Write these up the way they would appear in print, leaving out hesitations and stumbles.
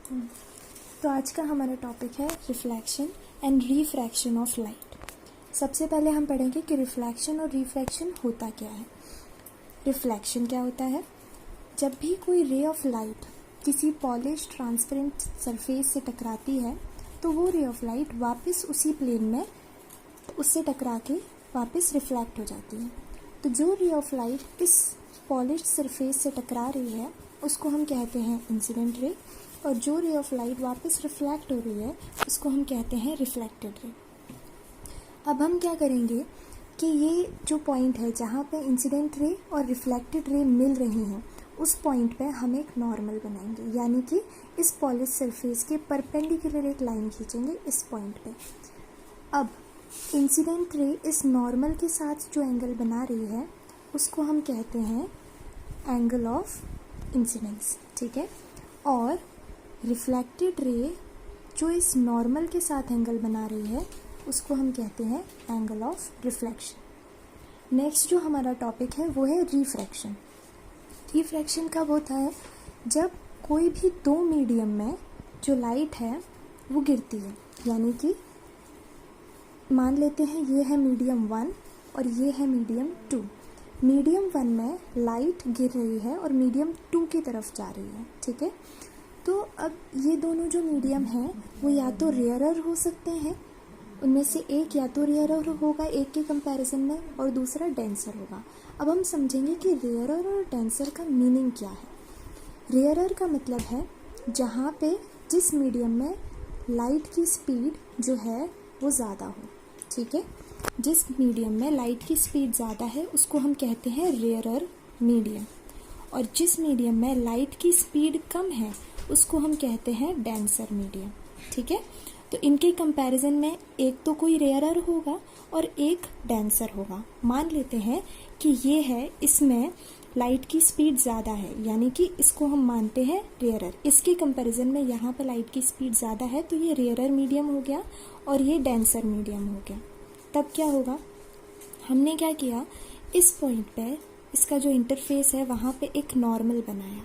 तो आज का हमारा टॉपिक है reflection and refraction of light. सबसे पहले हम पढ़ेंगे कि रिफ्लेक्शन और रिफ्रैक्शन होता क्या है। रिफ्लेक्शन क्या होता है? जब भी कोई रे ऑफ लाइट किसी पॉलिश ट्रांसपेरेंट सरफेस से टकराती है तो वो रे ऑफ लाइट वापस उसी प्लेन में उससे टकरा के वापस रिफ्लेक्ट हो जाती है। तो जो रे ऑफ लाइट इस पॉलिश सरफेस से टकरा रही है उसको हम कहते हैं इंसिडेंट रे, और जो रे ऑफ लाइट वापस रिफ्लेक्ट हो रही है उसको हम कहते हैं रिफ्लेक्टेड रे। अब हम क्या करेंगे कि ये जो पॉइंट है जहाँ पे इंसिडेंट रे और रिफ्लेक्टेड रे मिल रही हैं उस पॉइंट पे हम एक नॉर्मल बनाएंगे, यानी कि इस पॉलिश सरफेस के परपेंडिकुलर एक लाइन खींचेंगे इस पॉइंट पे। अब इंसिडेंट रे इस नॉर्मल के साथ जो एंगल बना रही है उसको हम कहते हैं एंगल ऑफ इंसिडेंस, ठीक है। और रिफ्लेक्टेड रे जो इस नॉर्मल के साथ एंगल बना रही है उसको हम कहते हैं एंगल ऑफ रिफ्लेक्शन। नेक्स्ट जो हमारा टॉपिक है वो है रिफ्रैक्शन। रिफ्रैक्शन कब होता है? जब कोई भी दो मीडियम में जो लाइट है वो गिरती है, यानी कि मान लेते हैं ये है मीडियम 1 और ये है मीडियम 2। मीडियम 1 में लाइट गिर रही है और मीडियम 2 की तरफ जा रही है, ठीक है। तो अब ये दोनों जो मीडियम हैं वो या तो रेयरर हो सकते हैं, उनमें से एक या तो रेयरर होगा एक के कंपैरिजन में और दूसरा डेंसर होगा। अब हम समझेंगे कि रेयरर और डेंसर का मीनिंग क्या है। रेयरर का मतलब है जहाँ पे जिस मीडियम में लाइट की स्पीड जो है वो ज़्यादा हो, ठीक है। जिस मीडियम में लाइट की स्पीड ज़्यादा है उसको हम कहते हैं रेयरर मीडियम, और जिस मीडियम में लाइट की स्पीड कम है उसको हम कहते हैं डेंसर मीडियम, ठीक है। तो इनके कंपैरिजन में एक तो कोई रेयरर होगा और एक डेंसर होगा। मान लेते हैं कि ये है, इसमें लाइट की स्पीड ज़्यादा है, यानी कि इसको हम मानते हैं रेयरर। इसके कंपैरिजन में यहाँ पे लाइट की स्पीड ज़्यादा है तो ये रेयरर मीडियम हो गया और ये डेंसर मीडियम हो गया। तब क्या होगा? हमने क्या किया, इस पॉइंट पे इसका जो इंटरफेस है वहाँ पे एक नॉर्मल बनाया।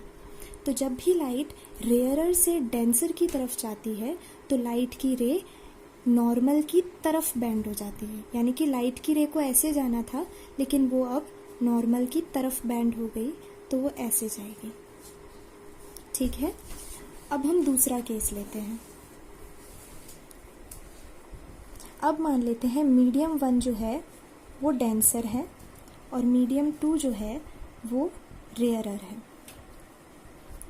तो जब भी लाइट रेयरर से डेंसर की तरफ जाती है तो लाइट की रे नॉर्मल की तरफ बेंड हो जाती है, यानी कि लाइट की रे को ऐसे जाना था लेकिन वो अब नॉर्मल की तरफ बेंड हो गई तो वो ऐसे जाएगी, ठीक है। अब हम दूसरा केस लेते हैं। अब मान लेते हैं मीडियम 1 जो है वो डेंसर है और मीडियम 2 जो है वो रेयरर है,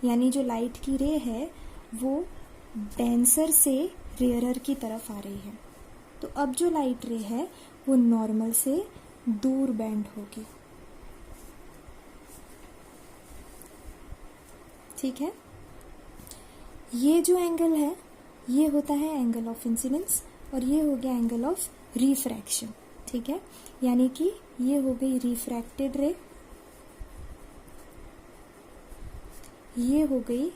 यानी जो लाइट की रे है वो डेंसर से रेयरर की तरफ आ रही है। तो अब जो लाइट रे है वो नॉर्मल से दूर बेंड होगी, ठीक है। ये जो एंगल है ये होता है एंगल ऑफ इंसिडेंस और ये हो गया एंगल ऑफ रिफ्रैक्शन, ठीक है। यानी कि ये हो गई रिफ्रैक्टेड रे, ये हो गई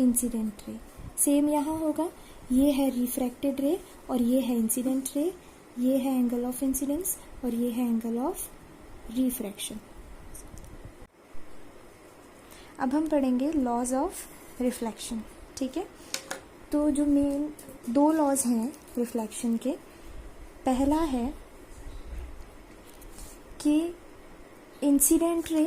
इंसिडेंट रे। सेम यहाँ होगा, ये है रिफ्रैक्टेड रे और ये है इंसिडेंट रे, ये है एंगल ऑफ इंसिडेंस और ये है एंगल ऑफ रिफ्रैक्शन। अब हम पढ़ेंगे लॉज ऑफ रिफ्लेक्शन, ठीक है। तो जो मेन 2 लॉज हैं रिफ्लेक्शन के, पहला है कि incident ray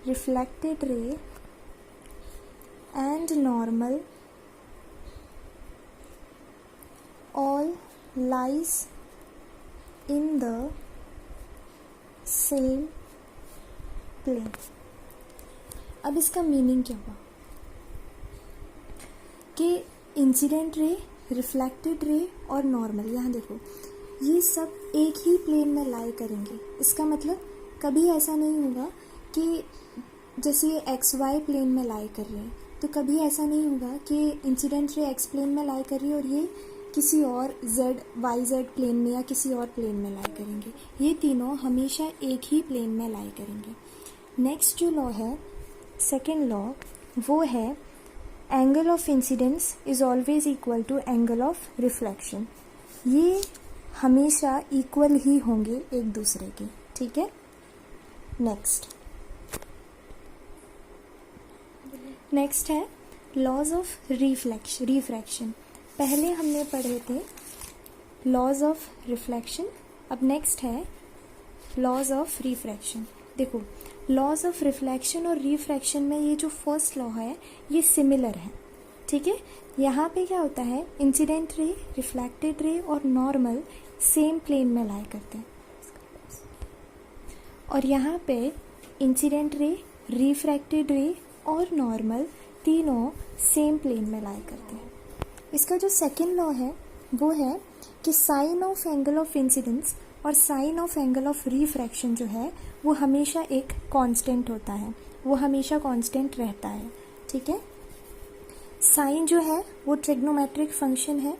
reflected ray and normal all lies in the same plane। अब इसका मीनिंग क्या हुआ कि इंसिडेंट रे, रिफ्लेक्टेड रे और नॉर्मल, यहाँ देखो ये सब एक ही प्लेन में लाई करेंगे। इसका मतलब कभी ऐसा नहीं होगा कि जैसे ये एक्स वाई प्लेन में लाई कर रहे हैं तो कभी ऐसा नहीं होगा कि इंसिडेंट रे एक्स प्लेन में लाई कर रही है और ये किसी और जेड वाई जेड प्लेन में या किसी और प्लेन में लाई करेंगे। ये तीनों हमेशा एक ही प्लेन में लाई करेंगे। नेक्स्ट जो लॉ है, सेकेंड लॉ, वो है angle of incidence is always equal to angle of reflection. ये हमेशा इक्वल ही होंगे एक दूसरे के, ठीक है। नेक्स्ट है लॉज ऑफ रिफ्रैक्शन। पहले हमने पढ़े थे लॉज ऑफ रिफ्लेक्शन, अब नेक्स्ट है लॉज ऑफ रिफ्रैक्शन। देखो, लॉज ऑफ रिफ्लेक्शन और रिफ्रैक्शन में ये जो फर्स्ट लॉ है ये सिमिलर है, ठीक है। यहाँ पे क्या होता है, इंसिडेंट रे, रिफ्लेक्टेड रे और नॉर्मल सेम प्लेन में लाई करते हैं, और यहाँ पे इंसिडेंट रे, रिफ्रैक्टेड रे और नॉर्मल तीनों सेम प्लेन में लाई करते हैं। इसका जो सेकेंड लॉ है वो है कि sine of angle of incidence और sine of angle of refraction जो है वो हमेशा एक कांस्टेंट होता है, वो हमेशा कांस्टेंट रहता है, ठीक है। साइन जो है वो ट्रिग्नोमेट्रिक फंक्शन है